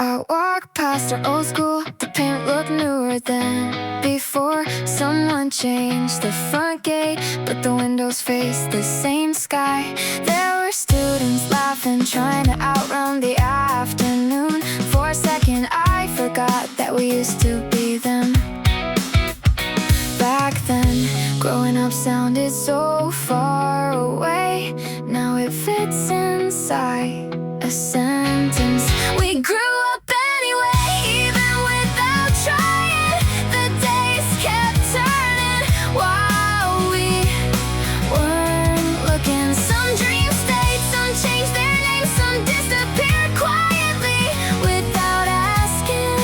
I walk past our old school, the paint looked newer than before. Someone changed the front gate, but the windows faced the same sky. There were students laughing, trying to outrun the afternoon. For a second I forgot that we used to be them. Back then, growing up sounded so far away. Now it fits inside a sentence. We grew up anyway, even without trying. The days kept turning while we weren't looking. Some dreams stayed, some changed their names, some disappeared quietly without asking.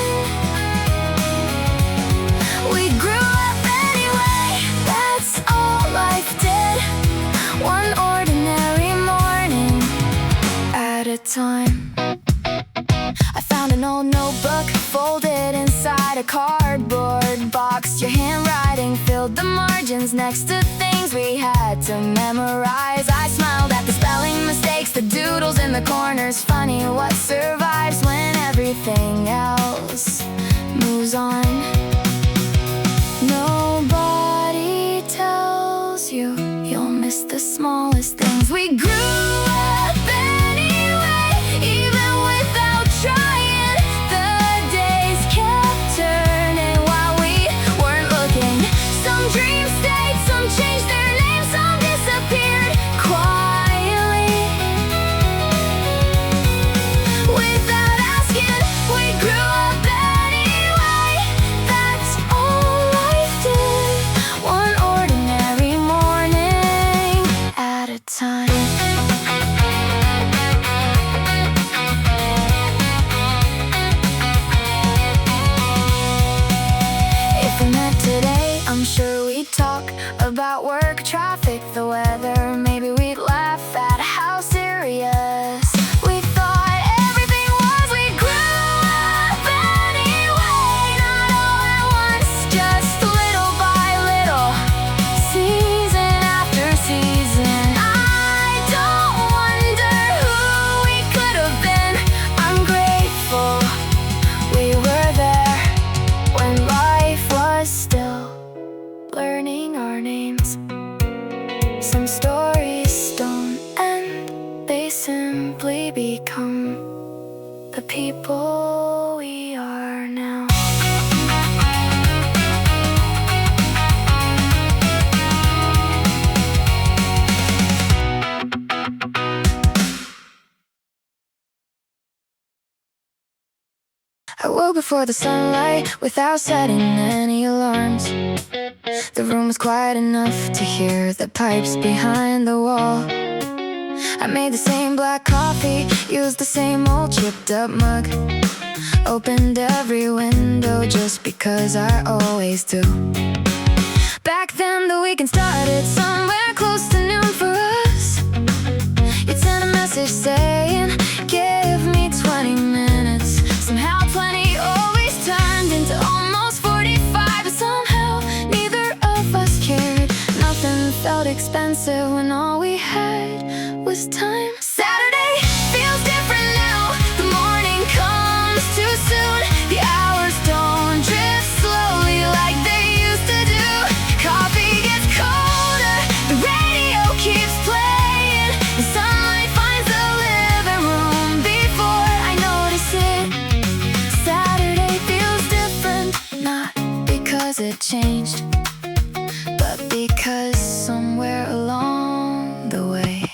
We grew up anyway, that's all life did. One ordinary morning at a time. I found an old notebook folded inside a cardboard box. Your handwriting filled the margins next to things we had to memorize. I smiled at the spelling mistakes, the doodles in the corners. Funny what survives when everything else moves on. Nobody tells you you'll miss the smallest things. We grew up anyway, even without trying. The days kept turning while we weren't looking. Some dreams stayed, some changed their names, some disappeared quietly without asking. We grew up anyway, that's all life did. One ordinary morning at a time. If we met today, I'm sure we'd talk about work, traffic, the weather. Maybe we'd laugh at how serious we thought everything was. We grew up anyway, not all at once, just little by little, season after season. I don't wonder who we could have been. I'm grateful we were there when life was still learning our names. Some stories don't end, they simply become the people we are now. I woke before the sunlight without setting any alarms. The room was quiet enough to hear the pipes behind the wall. I made the same black coffee, used the same old chipped up mug. Opened every window just because I always do. Back then the weekend started somewhere close to noon for us. You'd send a message saying, give me 20 minutes. Somehow 20 always turned into almost 45. But somehow neither of us cared. Nothing felt expensive when all we had was time. Saturday feels different now. The morning comes too soon. The hours don't drift slowly like they used to do. Coffee gets colder, the radio keeps playing. The sunlight finds the living room before I notice it. Saturday feels different, not because it changed, but because somewhere along the way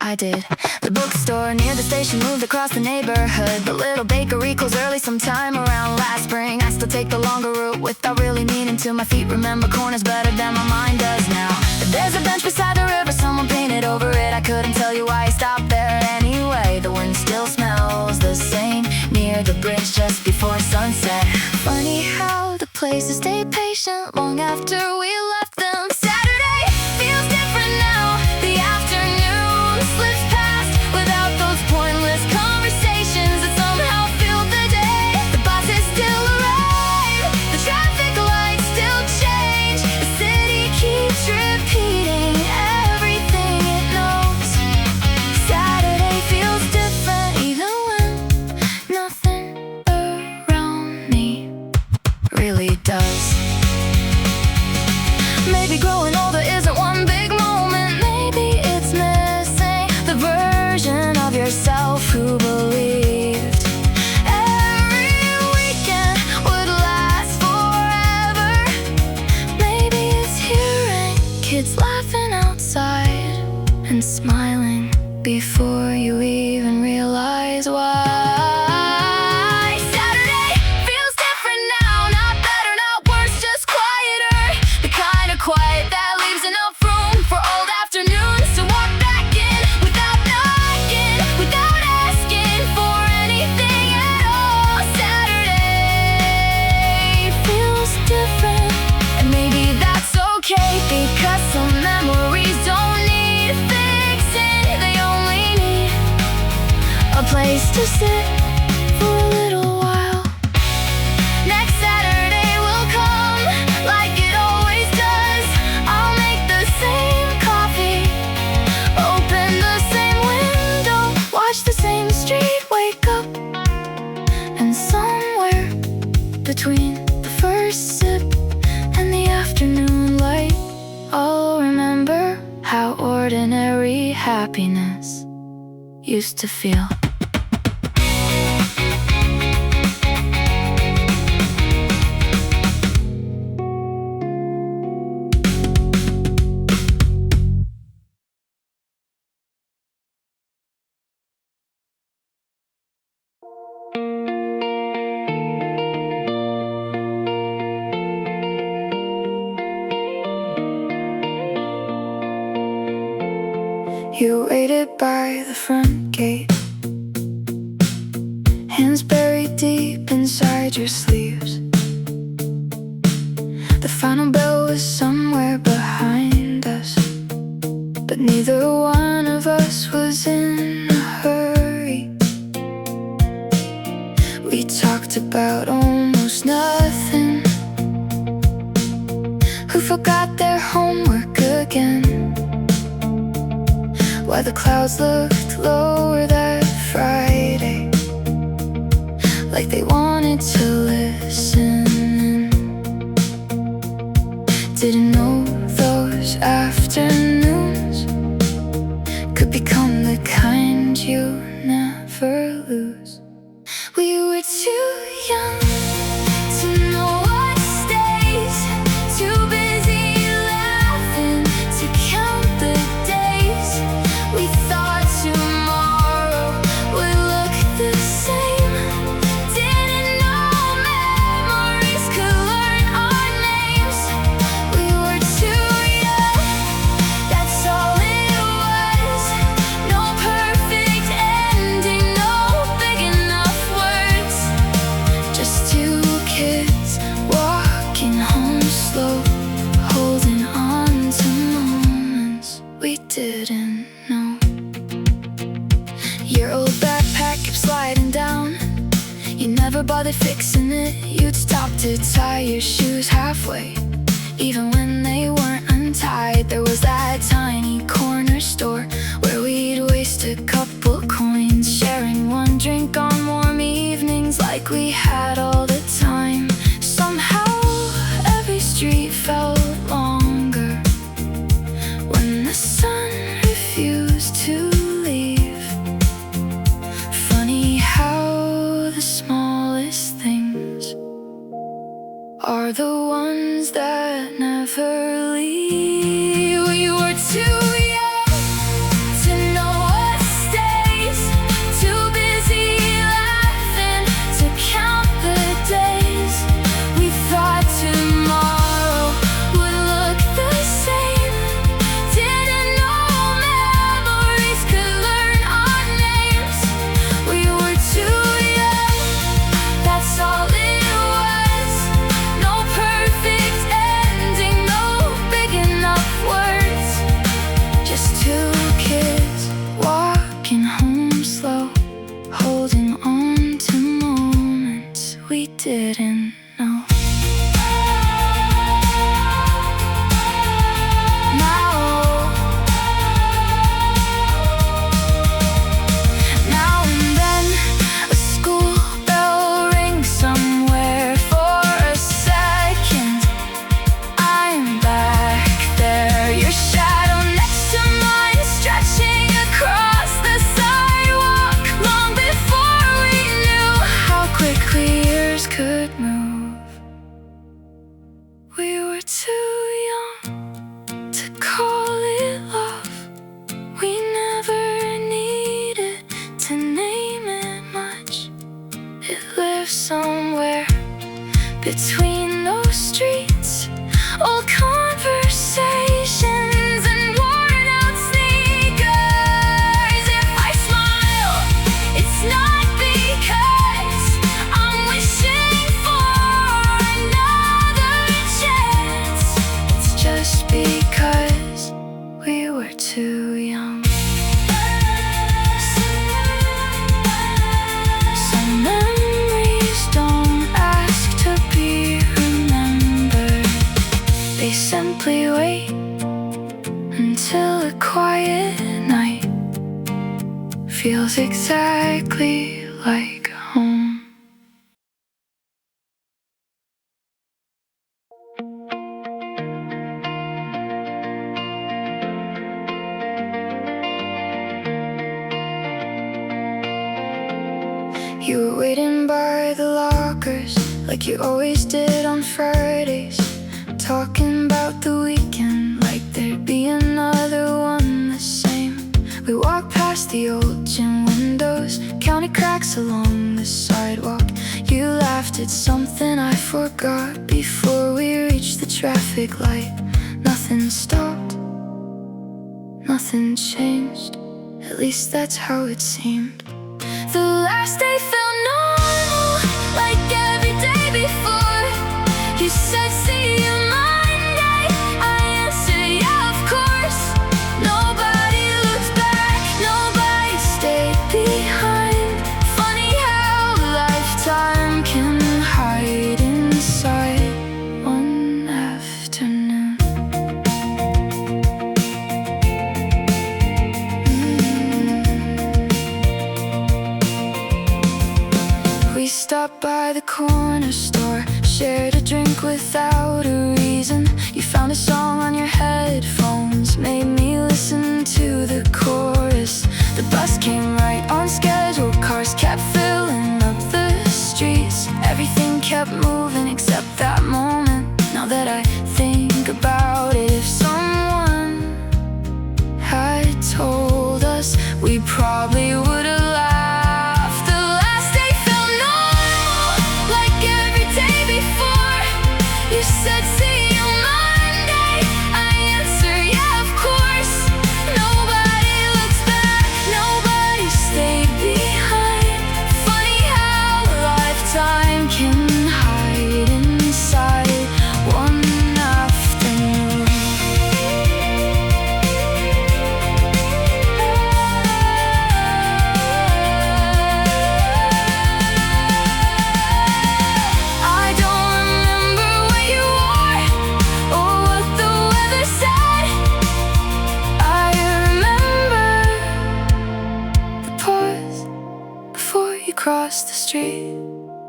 I did. The bookstore near the station moved across the neighborhood. The little bakery closed early sometime around last spring. I still take the longer route without really needing to. My feet remember corners better than my mind does now. There's a bench beside the river, someone painted over it. I couldn't tell you why I stopped there anyway. The wind still smells the same near the bridge just before sunset. Funny how the places stay patient long after we left them. Saturday feels different now. The afternoon slips past without those pointless conversations that somehow filled the day. The buses still arrive, the traffic lights still change. The city keeps repeating everything it knows. Saturday feels different even when nothing really does. Maybe growing older isn't one big moment. Maybe it's missing the version of yourself who believed every weekend would last forever. Maybe it's hearing kids laughing outside and smiling before you even realize why. Saturday feels different now, not better, not worse, just quieter. The kind of quiet that leaves enough room for old afternoons to walk back in without knocking, without asking for anything at all. Saturday feels different, and maybe that's okay, because some memories don't need fixing. They only need a place to sit for a little while. Next Saturday will come like it always does. I'll make the same coffee, open the same window, watch the same street, wake up, and somewhere between the first sip and the afternoon light, I'll remember how ordinary happiness used to feel. You waited by the front gate, hands buried deep inside your sleeves. The final bell was somewhere behind us, but neither one of us was in a hurry. We talked about almost nothing. Who forgot their homework again? Why the clouds looked lower that Friday, like they wanted to listen. Didn't know those afternoons could become the kind you never lose. We were too young to know what stays, too busy laughing to count the days. We thought tomorrow would look the same. Didn't know memories could learn our names. We were too young, that's all it was. No perfect ending, no big enough words. Just two kids walking home slow, holding on to moments we didn't know. Your old backpack kept sliding down. You never bothered fixing it. You'd stop to tie your shoes halfway, even when they weren't untied. There was that tiny corner store where we'd waste a couple coins, sharing one drink on warm evenings like we had all the time. Somehow every street felt longer when the sun refused to leave. Funny how the smallest things are the ones that never leave. We were too young to know what stays, too busy laughing to count the days. We thought tomorrow would look the same. Didn't know memories could learn our names. We were too young, that's all it was. No perfect ending, no big enough words. Just two kids walking home slow, holding on to moments we didn't know. Now and then a school bell rings somewhere for a second. It lives somewhere between those streets. Old conversations and worn out sneakers. If I smile, it's not because I'm wishing for another chance. It's just because we were too young. Some memories don't ask to be remembered. They simply wait until a quiet night feels exactly like home. You were waiting by the lockers like you always did on Fridays, talking about the weekend like there'd be another one the same. We walked past the old gym windows, counted cracks along the sidewalk. You laughed at something I forgot before we reached the traffic light. Nothing stopped, nothing changed, at least that's how it seemed. The last day felt normal, like every day before. You said, see you Monday. I answered, yeah, of course. Nobody looked back, nobody stayed behind. Funny how a lifetime can hide inside one afternoon. We stopped by the corner store, shared a drink without a reason. You found a song on your headphones, made me listen to the chorus. The bus came right on schedule, cars kept filling up the streets. Everything kept moving except that moment. Now that I think about it, if someone had told us, we probably would have laughed. You said, see you Monday. I answer, yeah, of course. Nobody looks back, nobody stayed behind. Funny how a lifetime can hide inside one afternoon. I don't remember what you wore or what the weather said. I remember the pause before you crossed the street,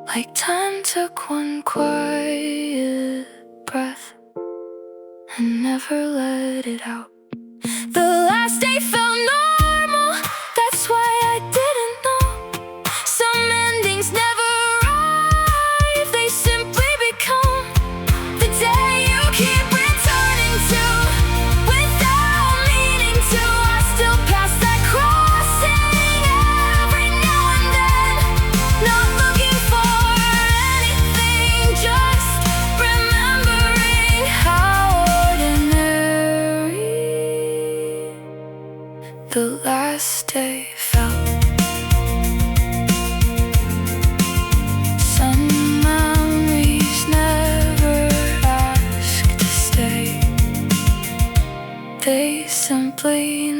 like time took one quiet breath and never let it out. The last day felt normal, that's why I didn't know. Some endings never arrive, they simply become the day you keep returning to without meaning to. I still pass that crossing every now and then, not looking for anything, just remembering how ordinary the last day felt. Some memories never ask to stay, they simply